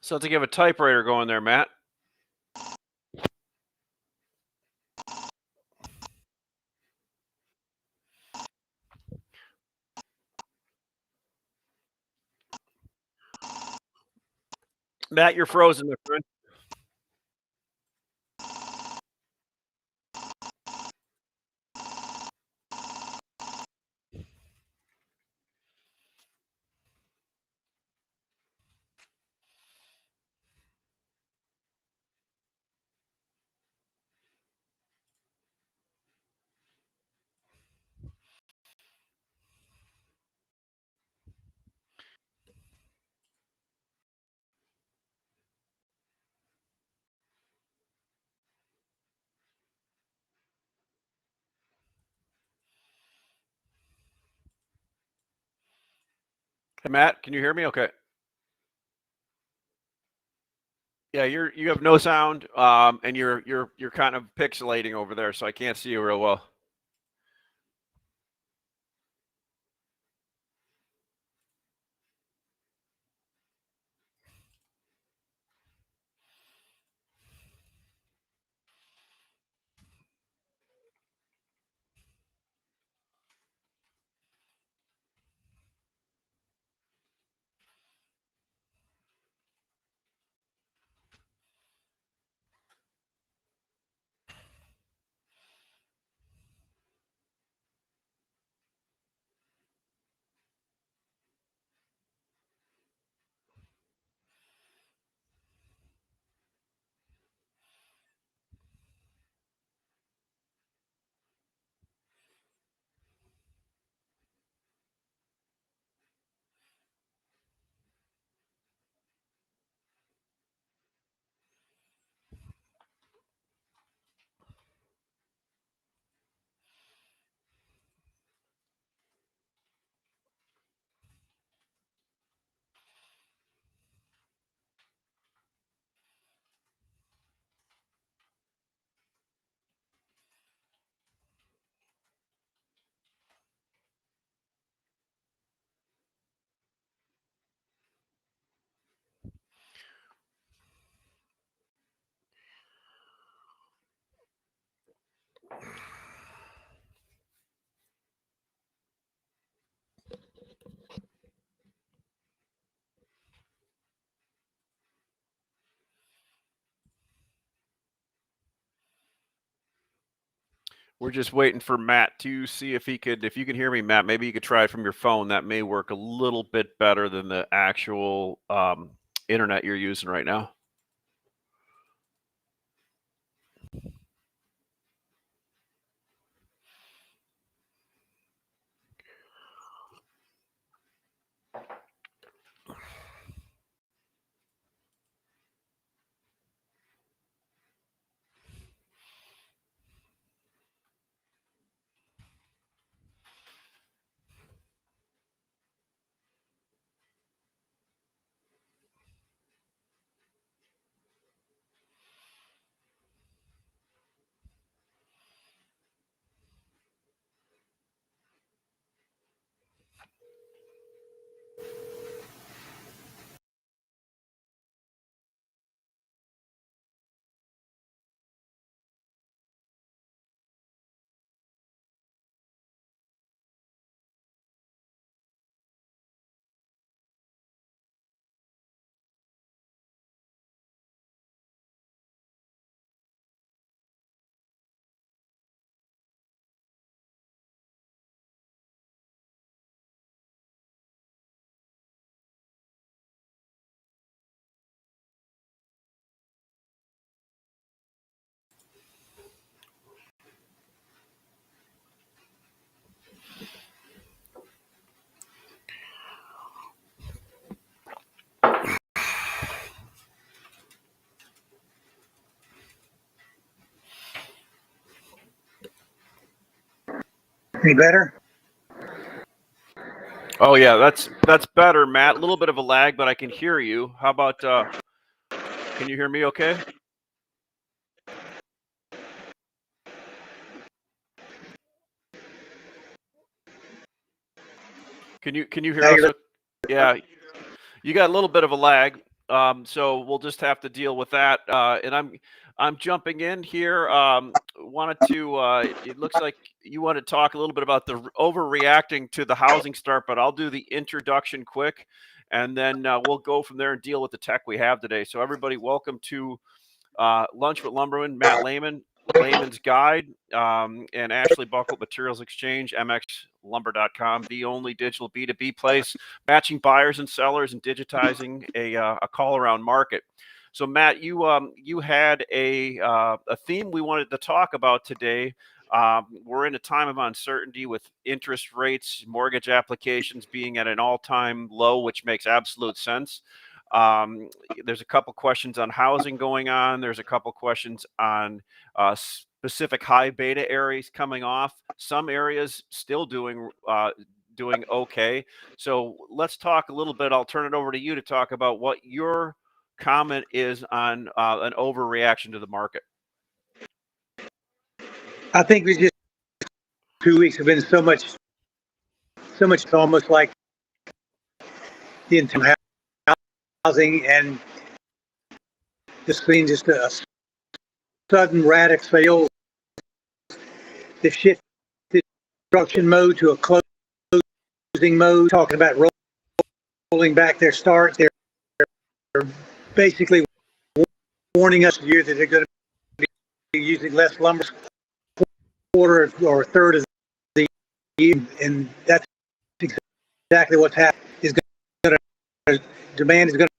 Sounds like you have a typewriter going there, Matt. Matt, you're frozen, my friend. Hey, Matt, can you hear me? Okay. Yeah, you have no sound, and you're kind of pixelating over there, so I can't see you real well. We're just waiting for Matt to see if you can hear me, Matt, maybe you could try it from your phone. That may work a little bit better than the actual internet you're using right now. Any better? Oh yeah, that's better, Matt. A little bit of a lag, but I can hear you. How about can you hear me okay? Can you hear us? Yeah. You got a little bit of a lag. So we'll just have to deal with that. And I'm jumping in here. Wanted to. It looks like you want to talk a little bit about the overreacting to the housing start, but I'll do the introduction quick, and then we'll go from there and deal with the tech we have today. So everybody, welcome to Lunch with Lumbermen. Matt Lehman, Layman's Guide, and Ashley Buckle, Materials Exchange, mxlumber.com, the only digital B2B place, matching buyers and sellers and digitizing a call around market. So Matt, you had a theme we wanted to talk about today. We're in a time of uncertainty with interest rates, mortgage applications being at an all-time low, which makes absolute sense. There's a couple questions on housing going on. There's a couple questions on specific high beta areas coming off. Some areas still doing okay. So let's talk a little bit. I'll turn it over to you to talk about what your comment is on an overreaction to the market. I think we just 2 weeks have been so much. It's almost like the entire housing and just seeing just a sudden radical sales. They've shifted construction mode to a closing mode. Talking about rolling back their starts. They're basically warning us here that they're going to be using less lumber, quarter or a third of the year, and that's exactly what's happening. Demand is going to.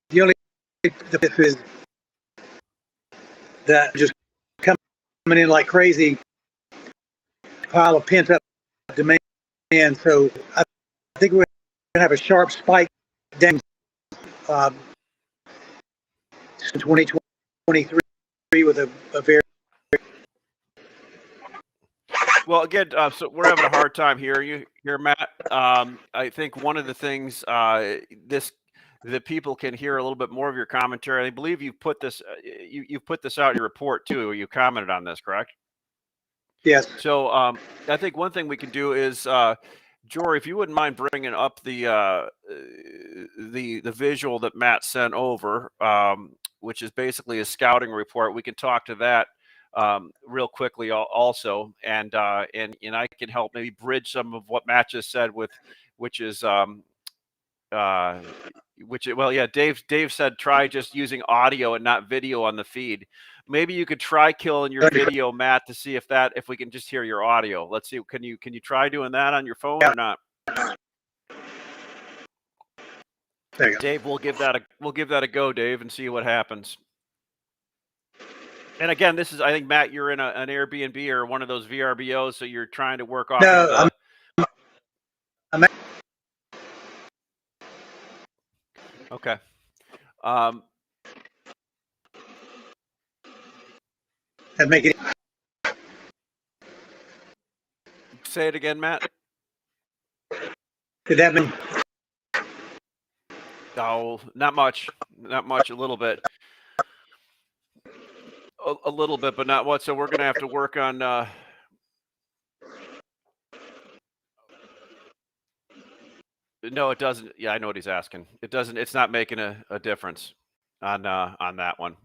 The only this is that just coming in like crazy, pile of pent up demand. And so I think we're going to have a sharp spike down in 2023 with a very. Well, again, so we're having a hard time here, Matt. I think one of the things that people can hear a little bit more of your commentary. I believe you've put this you've put this out in your report too. You commented on this, correct? Yes. So I think one thing we can do is, Jory, if you wouldn't mind bringing up the visual that Matt sent over, which is basically a scouting report. We can talk to that real quickly also, and I can help maybe bridge some of what Matt just said with, which is well, yeah, Dave said try just using audio and not video on the feed. Maybe you could try killing your video, Matt, to see if we can just hear your audio. Let's see. Can you try doing that on your phone or not? There you go. Dave, we'll give that a go, Dave, and see what happens. And again, this is, I think, Matt, you're in an Airbnb or one of those VRBOs, so you're trying to work off. No, I'm okay. that make it. Say it again, Matt. Did that mean? Oh, not much. Not much. A little bit. A little bit, but not what. So we're going to have to work on. No, it doesn't. Yeah, I know what he's asking. It doesn't. It's not making a difference on that one.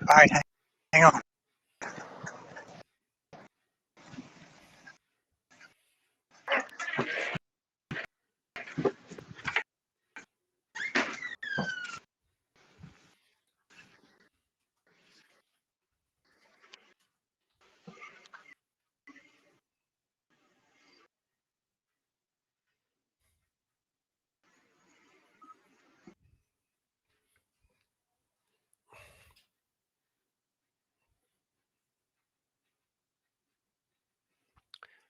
All right, hang on.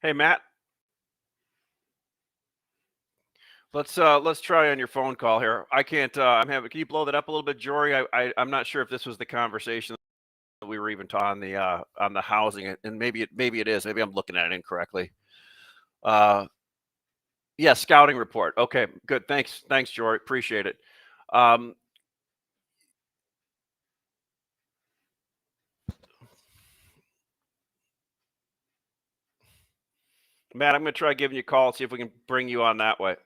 Hey, Matt. Let's try on your phone call here. I can't. I'm having. Can you blow that up a little bit, Jory? I'm not sure if this was the conversation that we were even talking on the housing, and maybe it is. Maybe I'm looking at it incorrectly. Yeah, scouting report. Okay, good. Thanks, Jory. Appreciate it. Matt, I'm going to try giving you a call, see if we can bring you on that way.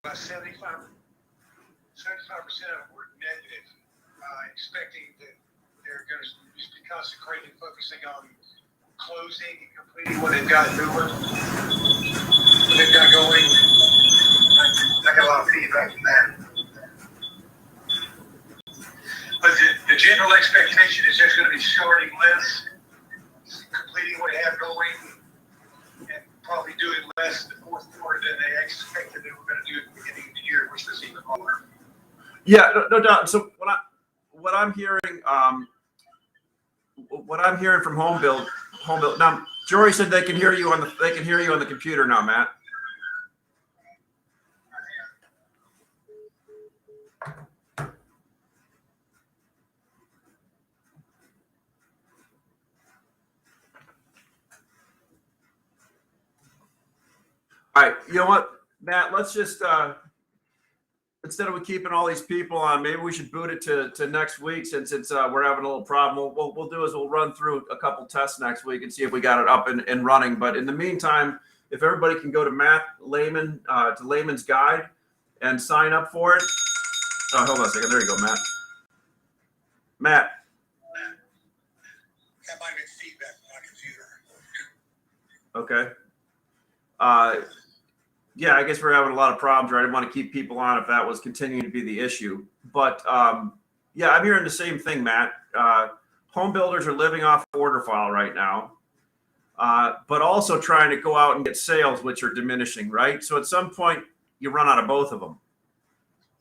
About 75% of them were negative, expecting that they're going to just be concentrating, focusing on closing and completing what they've got doing, what they've got going. I got a lot of feedback from that. But the general expectation is just going to be starting less, completing what they have going, and probably doing less in the fourth quarter than they expected they were going to do at the beginning of the year, which was even lower. Yeah, no doubt. So what I'm hearing from home build. Now, Jory said they can hear you on the computer now, Matt. All right, you know what, Matt? Let's just instead of keeping all these people on, maybe we should boot it to next week since we're having a little problem. What we'll do is we'll run through a couple tests next week and see if we got it up and running. But in the meantime, if everybody can go to Matt Layman to Layman's Guide and sign up for it. Oh, hold on a second. There you go, Matt. Matt. That might have been feedback from my computer. Okay. Yeah, I guess we're having a lot of problems here. I didn't want to keep people on if that was continuing to be the issue. But yeah, I'm hearing the same thing, Matt. Home builders are living off order file right now, but also trying to go out and get sales, which are diminishing, right? So at some point, you run out of both of them.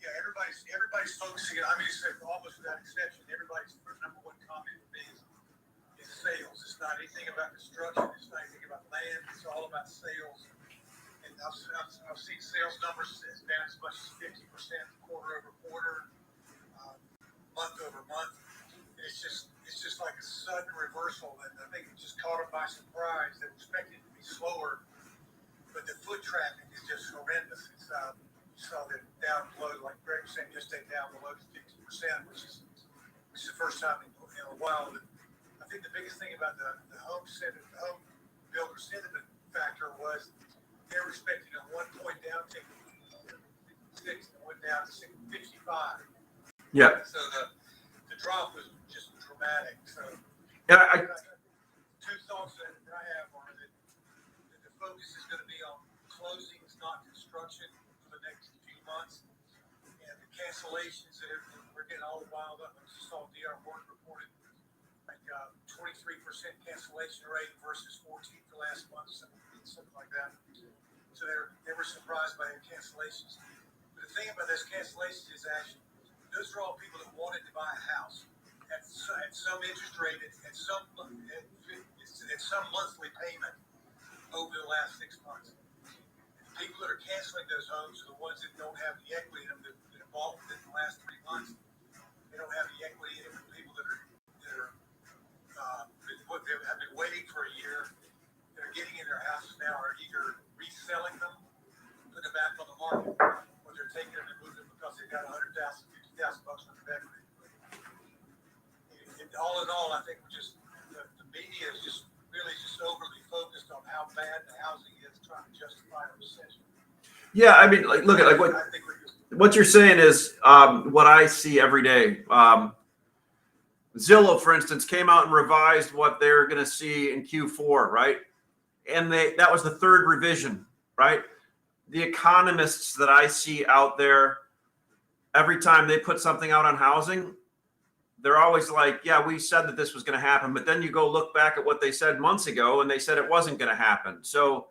Yeah, everybody's focusing. I mean, almost without exception, everybody's number one comment for me is sales. It's not anything about construction. It's not anything about land. It's all about sales. And I've seen sales numbers down as much as 50% quarter over quarter, month over month. It's just like a sudden reversal, and I think it just caught them by surprise. They were expecting it to be slower, but the foot traffic is just horrendous. It's you saw that down below, like Greg was saying yesterday, down below 50%, which is the first time in a while. But I think the biggest thing about the home builder sentiment factor was they were expecting a 1 point downtick from 6 and went down to 55. Yeah. So the drop was just dramatic. So Yeah, two thoughts that I have are that the focus is going to be on closings, not construction, for the next few months. And the cancellations that we're getting all wild up. I just saw DR Horton reported like 23% cancellation rate versus 14 for last month, something like that. So they were surprised by their cancellations. But the thing about those cancellations is actually those are all people that wanted to buy a house at some interest rate at some monthly payment over the last 6 months. The people that are canceling those homes are the ones that don't have the equity in them that have bought within the last 3 months. They don't have the equity in them. The people that have been waiting for a year, that are getting in their houses now are either reselling them, putting them back on the market, or they're taking them and moving them because they've got $100,000, $50,000 fight a recession. Yeah, I mean, like, look at like I think we're just what you're saying is what I see every day. Zillow, for instance, came out and revised what they're going to see in Q4, right? And that was the third revision, right? The economists that I see out there, every time they put something out on housing, they're always like, yeah, we said that this was going to happen. But then you go look back at what they said months ago, and they said it wasn't going to happen. So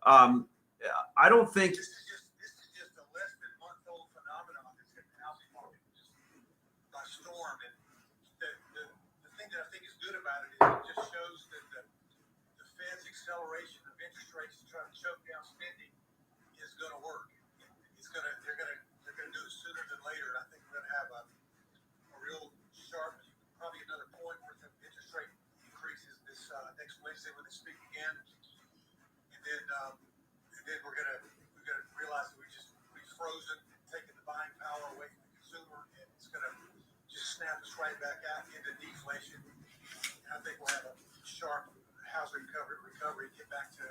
I don't think. this is just a less than month-old phenomenon that's hit the housing market just by storm. And the thing that I think is good about it is it just shows that the Fed's acceleration of interest rates to try to choke down spending is going to work. They're going to do it sooner than later. And I think we're going to have a real sharp, probably another point worth of interest rate increases this next Wednesday when they speak again. And then we're gonna realize that we've frozen, taken the buying power away from the consumer, and it's gonna just snap us right back out into deflation. And I think we'll have a sharp housing recovery, get back to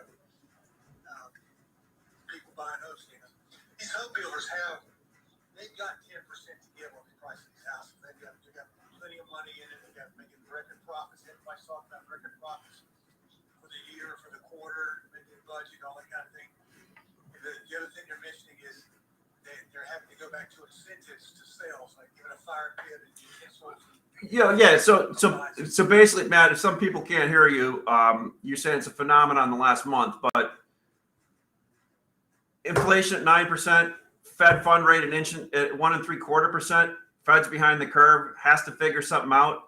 people buying homes again. These home builders they've got 10% to give on the price of these houses. They've got plenty of money in it. They've got making record profits. Everybody's talking about record profits for the year, for the quarter, making a budget, all that kind of thing. And the other thing they're mentioning is they're having to go back to incentives to sales, like giving a fire pit and utensils. Yeah. So basically, Matt, if some people can't hear you, you're saying it's a phenomenon in the last month, but inflation at 9%, Fed fund rate at 1.75%. Fed's behind the curve, has to figure something out.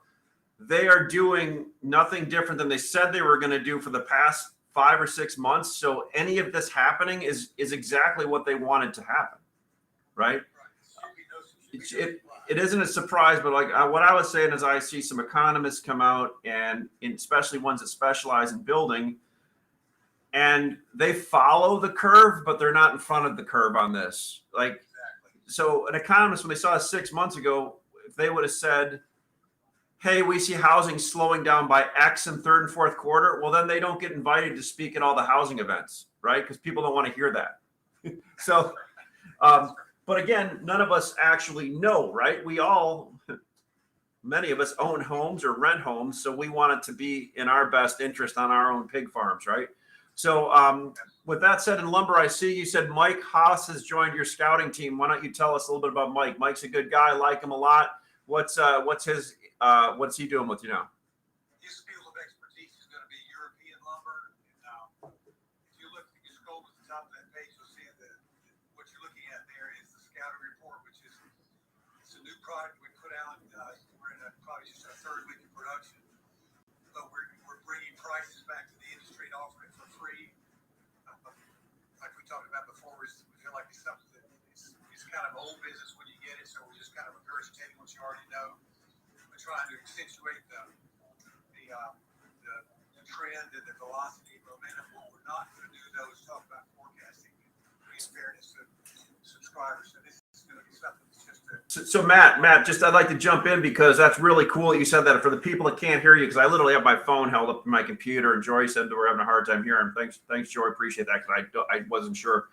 They are doing nothing different than they said they were going to do for the past 5 or 6 months. So any of this happening is exactly what they wanted to happen, right? It isn't a surprise, but like what I was saying is I see some economists come out, and especially ones that specialize in building, and they follow the curve, but they're not in front of the curve on this. Like, so an economist, when they saw us 6 months ago, if they would have said, hey, we see housing slowing down by X in third and fourth quarter, well, then they don't get invited to speak at all the housing events, right? Because people don't want to hear that. So, but again, none of us actually know, right? Many of us own homes or rent homes, so we want it to be in our best interest on our own pig farms, right? So with that said, in lumber, I see you said Mike Haas has joined your scouting team. Why don't you tell us a little bit about Mike? Mike's a good guy. I like him a lot. What's he doing with you now? His field of expertise is going to be European lumber. And, if you scroll to the top of that page, you'll see that what you're looking at there is the scouting report, which is it's a new product we put out. We're in probably just our third week of production, but we're bringing prices back to the industry and offering it for free. Like we talked about before, we feel like it's something that it's kind of old business when you get it, so we're just kind of regurgitating what you already know. We're trying to accentuate the trend and the velocity and momentum. What we're not going to do, though, is talk about forecasting and bring fairness to subscribers. So this is going to be something that's just So Matt, just I'd like to jump in because that's really cool that you said that. For the people that can't hear you, because I literally have my phone held up to my computer, and Jory said that we're having a hard time hearing. Thanks, Jory. Appreciate that, because I wasn't sure.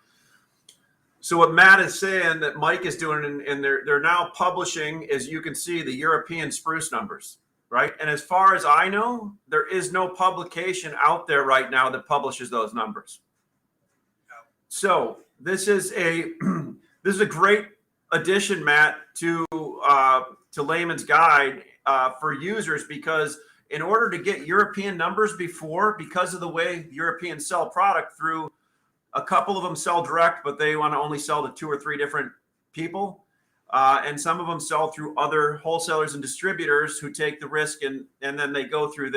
So what Matt is saying that Mike is doing, and they're now publishing, as you can see, the European spruce numbers, right? And as far as I know, there is no publication out there right now that publishes those numbers. So this is a great addition, Matt, to Layman's Guide for users, because in order to get European numbers because of the way Europeans sell product through, a couple of them sell direct, but they want to only sell to 2 or 3 different people. And some of them sell through other wholesalers and distributors who take the risk, and then they go through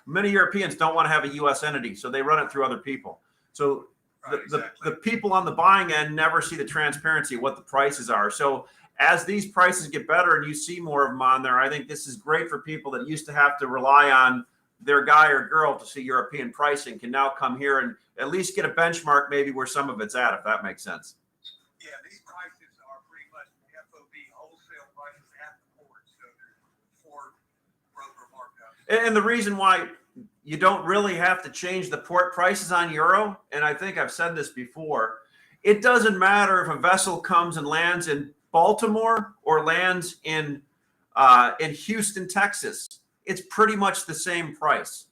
many Europeans don't want to have a U.S. entity, so they run it through other people. So the people on the buying end never see the transparency of what the prices are. So as these prices get better and you see more of them on there, I think this is great for people that used to have to rely on their guy or girl to see European pricing, can now come here and at least get a benchmark maybe where some of it's at, if that makes sense. Yeah, these prices are pretty much FOB wholesale prices at the port, so they're for broker markups. And the reason why you don't really have to change the port prices on euro. And I think I've said this before. It doesn't matter if a vessel comes and lands in Baltimore or lands in Houston, Texas. It's pretty much the same price.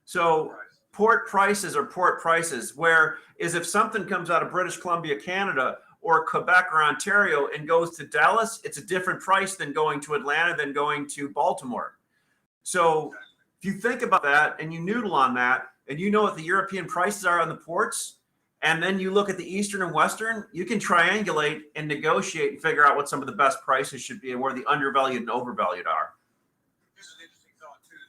So port prices are port prices. Whereas if something comes out of British Columbia, Canada, or Quebec or Ontario and goes to Dallas, it's a different price than going to Atlanta, than going to Baltimore. So if you think about that and you noodle on that, and you know what the European prices are on the ports, and then you look at the Eastern and Western, you can triangulate and negotiate and figure out what some of the best prices should be and where the undervalued and overvalued are. This is an interesting thought too.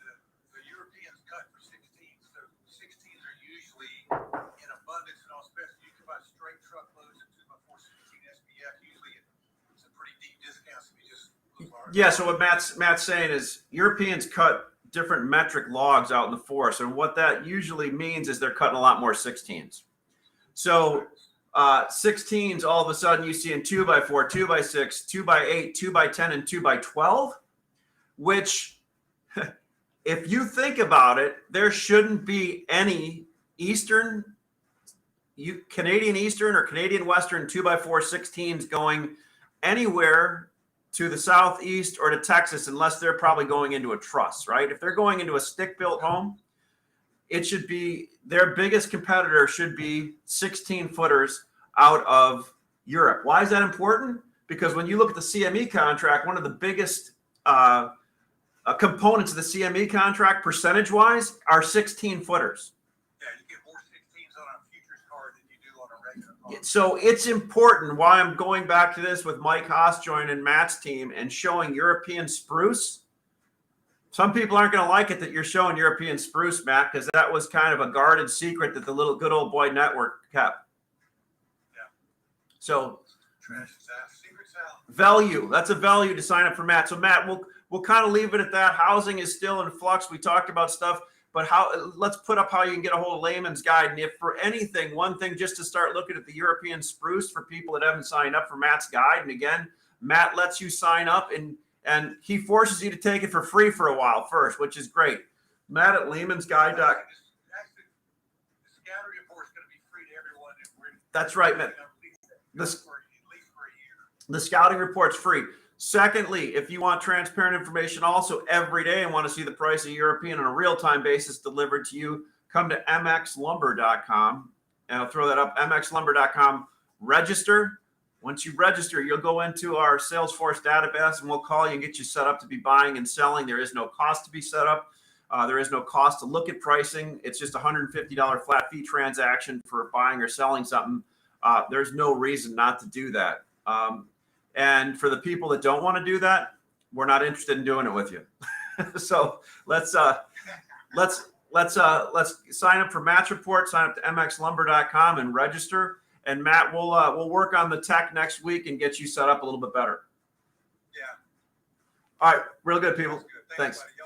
The Europeans cut for 16s, so 16s are usually in abundance and all special. You can buy straight truckloads of 2x4 16 SPF. Usually it's a pretty deep discount if you just look hard. Yeah, so what Matt's saying is Europeans cut different metric logs out in the forest, and what that usually means is they're cutting a lot more 16s. So 16s, all of a sudden you see in 2x4, 2x6, 2x8, 2x10, and 2x12, which if you think about it, there shouldn't be any Canadian Eastern or Canadian Western 2x4 16s going anywhere to the Southeast or to Texas unless they're probably going into a truss, right? If they're going into a stick-built home, it should be their biggest competitor should be 16 footers out of Europe. Why is that important? Because when you look at the CME contract, one of the biggest components of the CME contract percentage-wise are 16 footers. Yeah, you get more 16s on a futures card than you do on a regular card. So it's important why I'm going back to this with Mike Haas joining Matt's team and showing European spruce. Some people aren't going to like it that you're showing European spruce, Matt, because that was kind of a guarded secret that the little good old boy network kept. Yeah. So Trash is out. Secret's out. value, that's a value to sign up for Matt. So Matt, we'll kind of leave it at that. Housing is still in flux. We talked about stuff, but let's put up how you can get a hold of Layman's Guide. And if for anything, one thing just to start looking at the European spruce for people that haven't signed up for Matt's guide. And again, Matt lets you sign up and he forces you to take it for free for a while first, which is great. Matt at Lehman'sGuide.com. Actually, the scouting report is going to be free to everyone. That's right, Matt. At least for a year. The scouting report's free. Secondly, if you want transparent information also every day and want to see the price of European on a real-time basis delivered to you, come to mxlumber.com. And I'll throw that up, mxlumber.com. Register. Once you register, you'll go into our Salesforce database and we'll call you and get you set up to be buying and selling. There is no cost to be set up. There is no cost to look at pricing. It's just a $150 flat fee transaction for buying or selling something. There's no reason not to do that. And for the people that don't want to do that, we're not interested in doing it with you. So let's sign up for Matt's report, sign up to mxlumber.com and register. And Matt, we'll work on the tech next week and get you set up a little bit better. Yeah. All right. Real good, people. That's good. Thanks. Everybody.